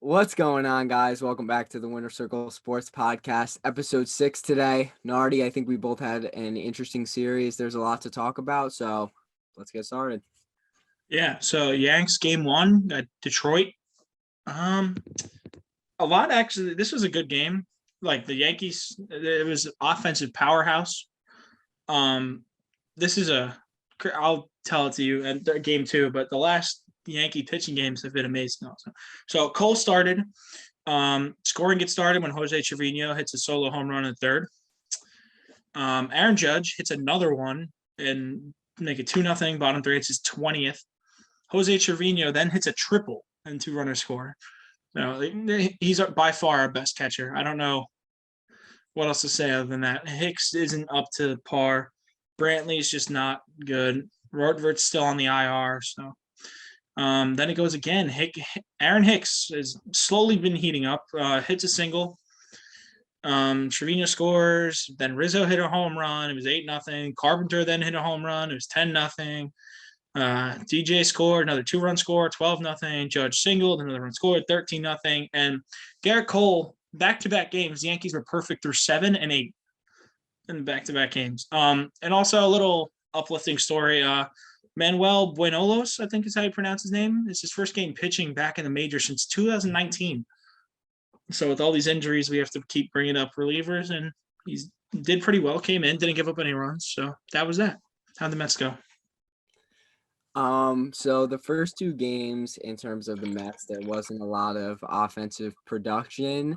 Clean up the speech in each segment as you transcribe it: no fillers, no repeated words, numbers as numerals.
What's going on, guys? Welcome back to the Winter Circle Sports Podcast, episode 6 today. Nardi, I think we both had an interesting series. There's a lot to talk about, so let's get started. Yeah, so Yanks game 1 at Detroit. A lot actually. This was a good game. Like the Yankees, it was offensive powerhouse. Um, this is I'll tell it to you at game 2, but the last Yankee pitching games have been amazing also. So Cole started. Scoring gets started when Jose Trevino hits a solo home run in third. Aaron Judge hits another one and make it 2-0. Bottom three, it's his 20th. Jose Trevino then hits a triple and 2-runner score. No, he's by far our best catcher. I don't know what else to say other than that. Hicks isn't up to par. Brantley's just not good. Rortvert's still on the IR. So then it goes again. Aaron Hicks has slowly been heating up. Hits a single. Trevino scores. Then Rizzo hit a home run. It was 8-0. Carpenter then hit a home run. It was 10-0. DJ scored another 2-run score, 12-0. Judge singled, another run scored, 13-0. And Garrett Cole, back-to-back games, the Yankees were perfect through 7 and 8 in back-to-back games. And also a little uplifting story. Manuel Buenolos, I think is how you pronounce his name. It's his first game pitching back in the major since 2019. So with all these injuries, we have to keep bringing up relievers, and he did pretty well. Came in, didn't give up any runs. So that was that. How'd the Mets go? So the first two games, in terms of the Mets, there wasn't a lot of offensive production.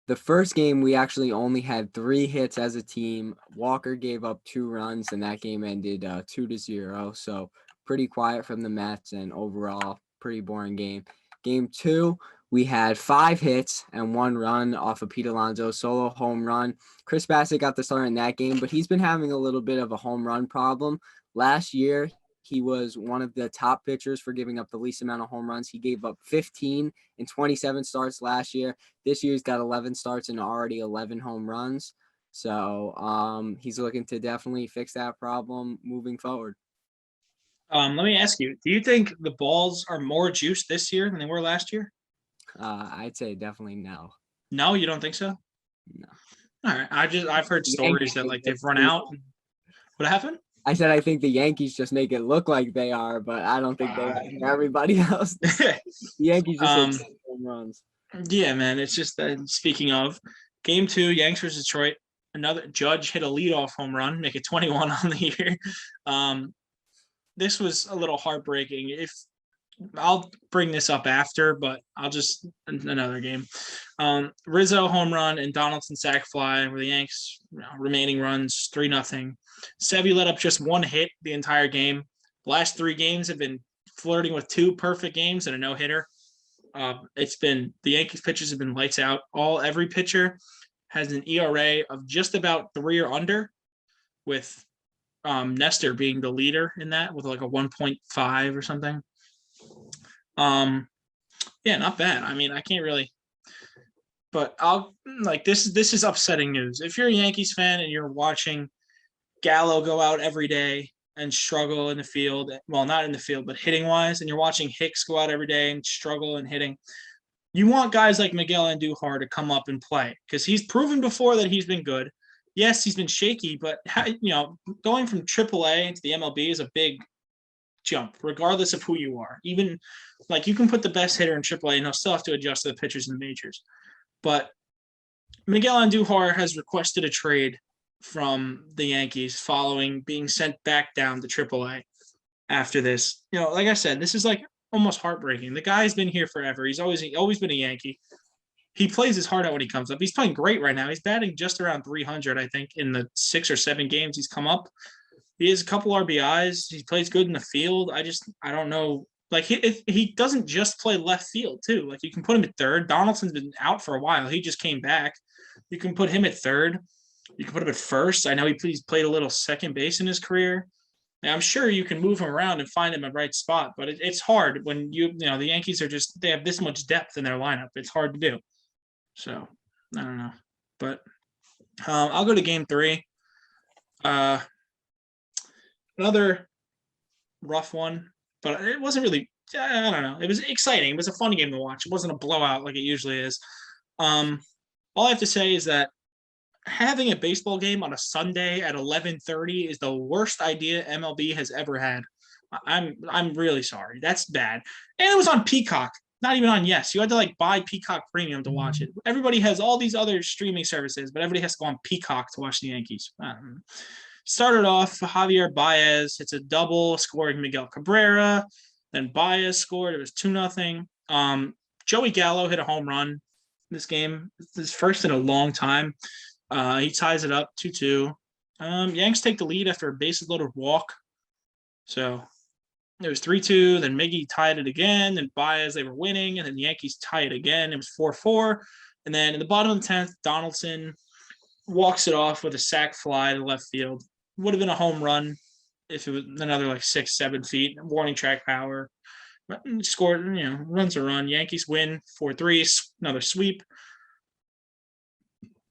The first game, we actually only had 3 hits as a team. Walker gave up 2 runs, and that game ended 2-0. So pretty quiet from the Mets, and overall, pretty boring game. Game 2, we had 5 hits and 1 run off of Pete Alonso's solo home run. Chris Bassett got the start in that game, but he's been having a little bit of a home run problem. Last year, he was one of the top pitchers for giving up the least amount of home runs. He gave up 15 in 27 starts last year. This year he's got 11 starts and already 11 home runs. So he's looking to definitely fix that problem moving forward. Let me ask you, do you think the balls are more juiced this year than they were last year? I'd say definitely no. No, you don't think so? No. All right. I've heard stories that like they've run out. What happened? I said I think the Yankees just make it look like they are, but I don't think they are for everybody else. The Yankees just hit home runs. Yeah, man. It's just that speaking of game 2, Yanks versus Detroit, another Judge hit a leadoff home run, make it 21 on the year. This was a little heartbreaking. If I'll bring this up after, but I'll just another game. Rizzo home run and Donaldson sac fly where the Yanks remaining runs 3-0. Sevy let up just 1 hit the entire game. The last 3 games have been flirting with 2 perfect games and a no hitter. It's been the Yankees pitchers have been lights out. Every pitcher has an ERA of just about 3 or under, with Nestor being the leader in that with like a 1.5 or something. Yeah, not bad. I mean, I can't really, but this is upsetting news. If you're a Yankees fan and you're watching Gallo go out every day and struggle in the field, well, not in the field, but hitting wise, and you're watching Hicks go out every day and struggle in hitting, you want guys like Miguel Andujar to come up and play because he's proven before that he's been good. Yes, he's been shaky, but going from AAA into the MLB is a big jump, regardless of who you are. Even like you can put the best hitter in AAA and he'll still have to adjust to the pitchers in the majors. But Miguel Andujar has requested a trade from the Yankees following being sent back down to AAA after this. Like I said, this is like almost heartbreaking. The guy's been here forever. He's always been a Yankee. He plays his heart out when he comes up. He's playing great right now. He's batting just around 300, I think, in the 6 or 7 games he's come up. He has a couple RBIs. He plays good in the field. I don't know. Like he doesn't just play left field too. Like you can put him at third. Donaldson's been out for a while. He just came back. You can put him at third. You can put him at first. I know he's played a little second base in his career. Now, I'm sure you can move him around and find him a right spot, but it's hard when the Yankees they have this much depth in their lineup. It's hard to do. So I don't know, but I'll go to game 3. Another rough one, but it wasn't really I don't know. It was exciting. It was a fun game to watch. It wasn't a blowout like it usually is. Um, all I have to say is that having a baseball game on a Sunday at 11:30 is the worst idea MLB has ever had. I'm really sorry. That's bad. And it was on Peacock, not even on Yes. You had to like buy Peacock Premium to watch it. Everybody has all these other streaming services, but everybody has to go on Peacock to watch the Yankees. Started off Javier Baez. It's a double, scoring Miguel Cabrera. Then Baez scored. It was 2-0. Joey Gallo hit a home run this game. It's his first in a long time. He ties it up 2-2. Yanks take the lead after a bases loaded walk. So it was 3-2. Then Miggy tied it again. Then Baez, they were winning. And then the Yankees tie it again. It was 4-4. And then in the bottom of the 10th, Donaldson walks it off with a sac fly to left field. Would have been a home run if it was another like 6-7 feet. Warning track power. Scored, runs a run. Yankees win 4-3. Another sweep.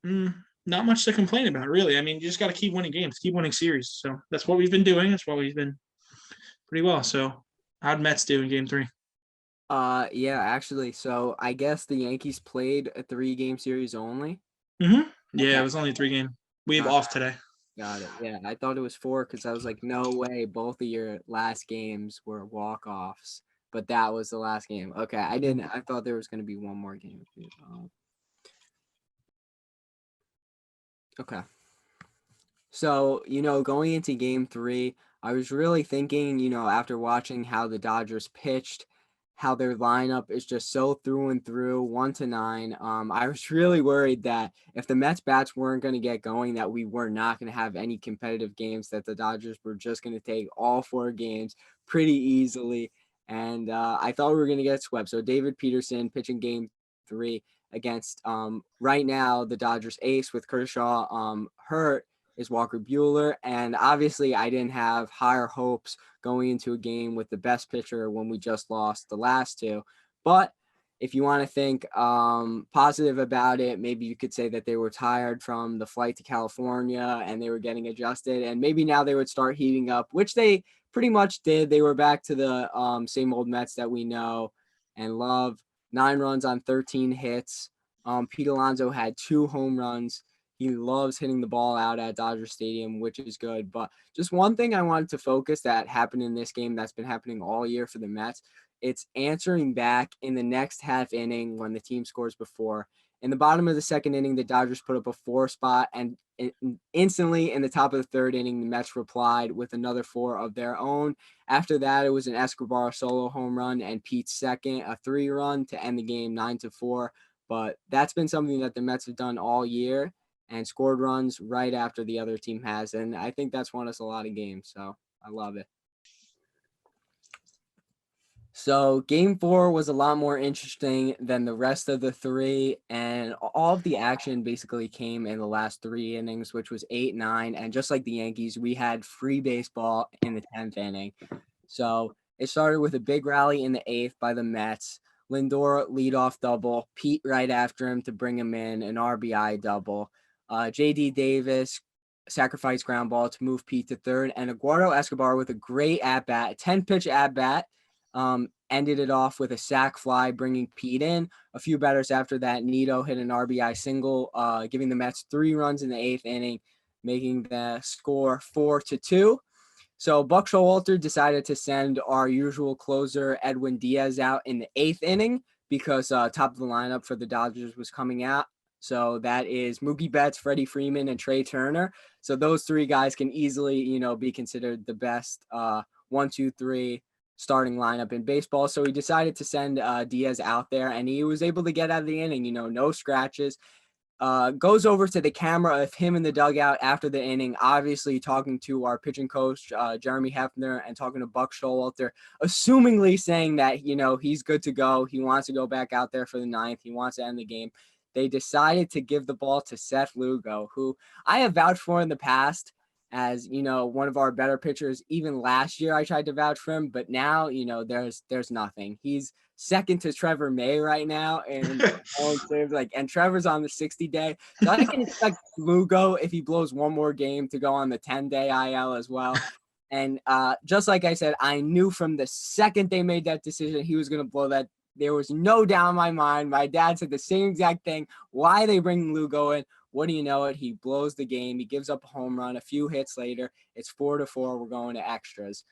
Not much to complain about, really. I mean, you just got to keep winning games, keep winning series. So that's what we've been doing. That's what we've been pretty well. So how'd Mets do in game 3? Yeah, actually, so I guess the Yankees played a 3-game series only. Yeah, Okay. it was only 3 game. We have off today. Got it. Yeah, I thought it was 4 because I was like, no way, both of your last games were walk-offs, but that was the last game. Okay, I thought there was going to be one more game. Okay. So, going into game 3, I was really thinking, after watching how the Dodgers pitched, how their lineup is just so through and through, 1-9. I was really worried that if the Mets bats weren't going to get going, that we were not going to have any competitive games, that the Dodgers were just going to take all 4 games pretty easily. And I thought we were going to get swept. So David Peterson pitching game 3 against right now the Dodgers ace with Kershaw hurt is Walker Buehler. And obviously I didn't have higher hopes going into a game with the best pitcher when we just lost the last 2. But if you want to think positive about it, maybe you could say that they were tired from the flight to California and they were getting adjusted. And maybe now they would start heating up, which they pretty much did. They were back to the same old Mets that we know and love. 9 runs on 13 hits. Pete Alonso had 2 home runs. He loves hitting the ball out at Dodger Stadium, which is good. But just one thing I wanted to focus that happened in this game that's been happening all year for the Mets, it's answering back in the next half inning when the team scores before. In the bottom of the second inning, the Dodgers put up a 4 spot, and instantly in the top of the third inning, the Mets replied with another 4 of their own. After that, it was an Escobar solo home run and Pete's second, a 3-run to end the game 9-4. But that's been something that the Mets have done all year and scored runs right after the other team has. And I think that's won us a lot of games. So I love it. So game 4 was a lot more interesting than the rest of the 3. And all of the action basically came in the last 3 innings, which was 8, 9. And just like the Yankees, we had free baseball in the 10th inning. So it started with a big rally in the 8th by the Mets. Lindor leadoff double, Pete right after him to bring him in, an RBI double. J.D. Davis sacrificed ground ball to move Pete to third, and Eduardo Escobar with a great at-bat, 10-pitch at-bat, ended it off with a sac fly, bringing Pete in. A few batters after that, Nito hit an RBI single, giving the Mets 3 runs in the 8th inning, making the score 4-2. So Buck Showalter decided to send our usual closer, Edwin Diaz, out in the 8th inning because top of the lineup for the Dodgers was coming out. So that is Mookie Betts, Freddie Freeman, and Trey Turner. So those 3 guys can easily, be considered the best 1, 2, 3 starting lineup in baseball. So he decided to send Diaz out there, and he was able to get out of the inning, no scratches. Goes over to the camera of him in the dugout after the inning, obviously talking to our pitching coach, Jeremy Hefner, and talking to Buck Showalter, assumingly saying that, he's good to go. He wants to go back out there for the 9th. He wants to end the game. They decided to give the ball to Seth Lugo, who I have vouched for in the past as, one of our better pitchers. Even last year I tried to vouch for him, but now, there's nothing. He's second to Trevor May right now, and and Trevor's on the 60-day. So I can expect Lugo, if he blows one more game, to go on the 10-day IL as well. And just like I said, I knew from the second they made that decision he was going to blow that. There was no doubt in my mind. My dad said the same exact thing. Why they bring Lugo in? What do you know it? He blows the game. He gives up a home run. A few hits later, it's 4-4. We're going to extras.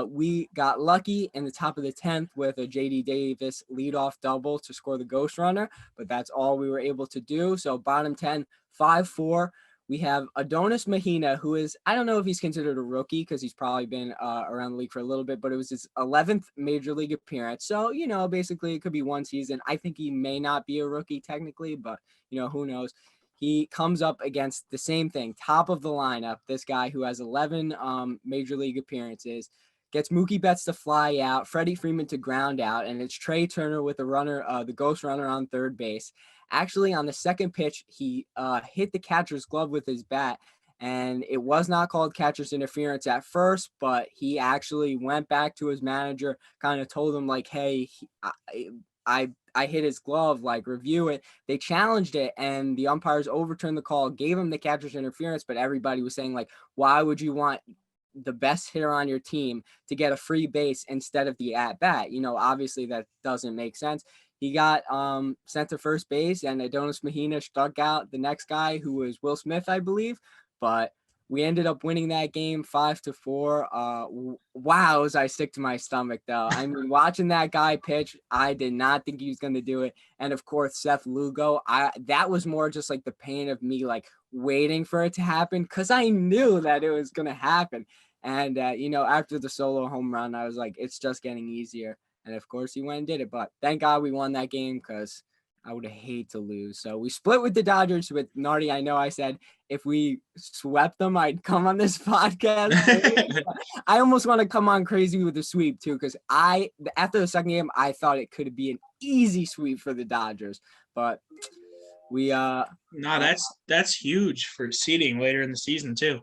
We got lucky in the top of the 10th with a JD Davis leadoff double to score the ghost runner, but that's all we were able to do. So bottom 10, 5-4. We have Adonis Mahina, who is, I don't know if he's considered a rookie because he's probably been around the league for a little bit, but it was his 11th major league appearance. So, basically it could be one season. I think he may not be a rookie technically, but, who knows. He comes up against the same thing, top of the lineup, this guy who has 11 major league appearances, gets Mookie Betts to fly out, Freddie Freeman to ground out, and it's Trey Turner with the ghost runner on third base. Actually, on the second pitch, he hit the catcher's glove with his bat, and it was not called catcher's interference at first, but he actually went back to his manager, kind of told him like, hey, I hit his glove, like review it. They challenged it and the umpires overturned the call, gave him the catcher's interference, but everybody was saying like, why would you want the best hitter on your team to get a free base instead of the at bat? Obviously that doesn't make sense. He got sent to first base, and Adonis Mahina struck out the next guy, who was Will Smith, I believe. But we ended up winning that game 5-4. Wow, was I sick to my stomach, though. I mean, watching that guy pitch, I did not think he was going to do it. And, of course, Seth Lugo, that was more just like the pain of me, like, waiting for it to happen because I knew that it was going to happen. And, after the solo home run, I was like, it's just getting easier. And, of course, he went and did it. But thank God we won that game because I would hate to lose. So we split with the Dodgers with Nardi. I know I said if we swept them, I'd come on this podcast. I almost want to come on crazy with the sweep, too, because after the second game, I thought it could be an easy sweep for the Dodgers. But we that's huge for seeding later in the season, too.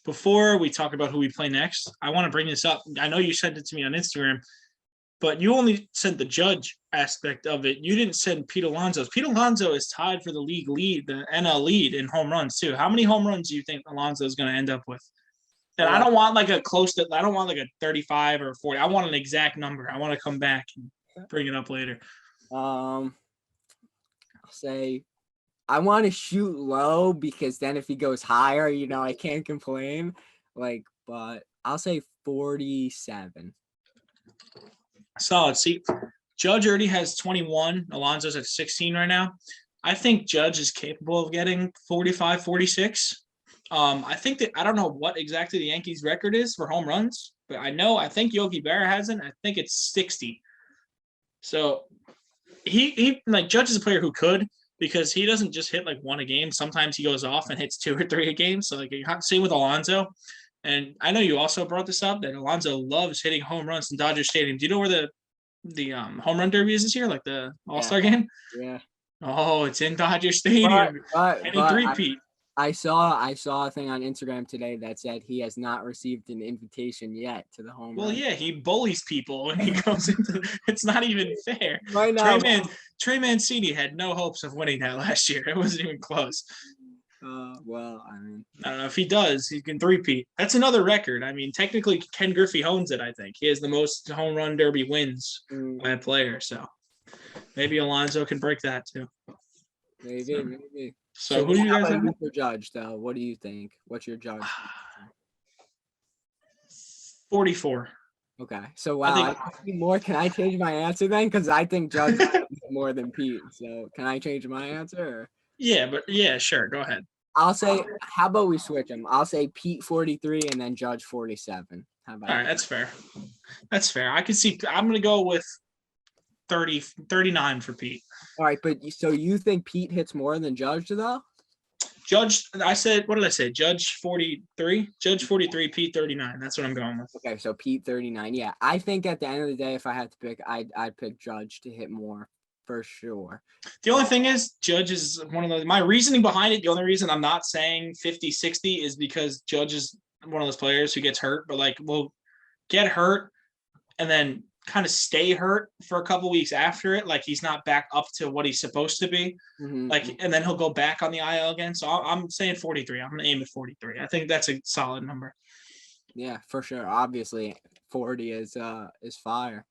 Before we talk about who we play next, I want to bring this up. I know you sent it to me on Instagram, but you only sent the Judge aspect of it. You didn't send Pete Alonso. Pete Alonso is tied for the league lead, the NL lead in home runs too. How many home runs do you think Alonso is going to end up with? And I don't want like a 35 or 40. I want an exact number. I want to come back and bring it up later. I'll say I want to shoot low because then if he goes higher, I can't complain. But I'll say 47. Solid. See, Judge already has 21. Alonso's at 16 right now. I think Judge is capable of getting 45, 46. I think that I don't know what exactly the Yankees' record is for home runs, but I think Yogi Berra hasn't. I think it's 60. So he like Judge is a player who could, because he doesn't just hit like one a game. Sometimes he goes off and hits 2 or 3 a game. So like same with Alonso. And I know you also brought this up that Alonso loves hitting home runs in Dodger Stadium. Do you know where the home run derby is this year? Like the All-Star game? Yeah. Oh, it's in Dodger Stadium. But three-peat. I saw a thing on Instagram today that said he has not received an invitation yet to the home run. Well, yeah, he bullies people when he goes into. It's not even fair. Right now, Trey Mancini had no hopes of winning that last year. It wasn't even close. Well, I mean, I don't know if he does. He can three-peat. That's another record. I mean, technically, Ken Griffey owns it. I think he has the most home run derby wins by a player. So maybe Alonso can break that too. Maybe. So who do you guys have for Judge though? What do you think? What's your Judge? 44. Okay, so wow, more. Can I change my answer then? Because I think Judge more than Pete. So can I change my answer? Or? Yeah, sure. Go ahead. I'll say, how about we switch them? I'll say Pete 43 and then Judge 47. How about All right, that's fair. That's fair. I can see. I'm going to go with 39 for Pete. All right, but so you think Pete hits more than Judge though? Judge, what did I say? Judge 43? Judge 43, Pete 39. That's what I'm going with. Okay, so Pete 39. Yeah, I think at the end of the day, if I had to pick, I'd pick Judge to hit more. For sure. The only thing is, Judge is one of those. My reasoning behind it, the only reason I'm not saying 50, 60 is because Judge is one of those players who gets hurt, but will get hurt and then kind of stay hurt for a couple weeks after it. Like he's not back up to what he's supposed to be. Mm-hmm. And then he'll go back on the IL again. So I'm saying 43. I'm going to aim at 43. I think that's a solid number. Yeah, for sure. Obviously, 40 is fire.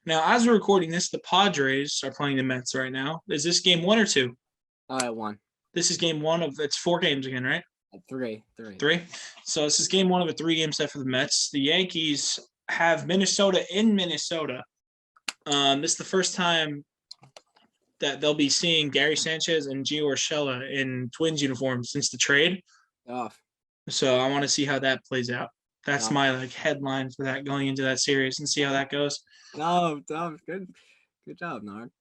Now, as we're recording this, the Padres are playing the Mets right now. Is this game 1 or 2? One. This is game 1 of it's 4 games again, right? Three. 3. So this is game 1 of a 3-game set for the Mets. The Yankees have Minnesota in Minnesota. This is the first time that they'll be seeing Gary Sanchez and Gio Urshela in Twins uniforms since the trade. Tough. So I want to see how that plays out. That's my headline for that going into that series and see how that goes. No, tough. Good job, Nard.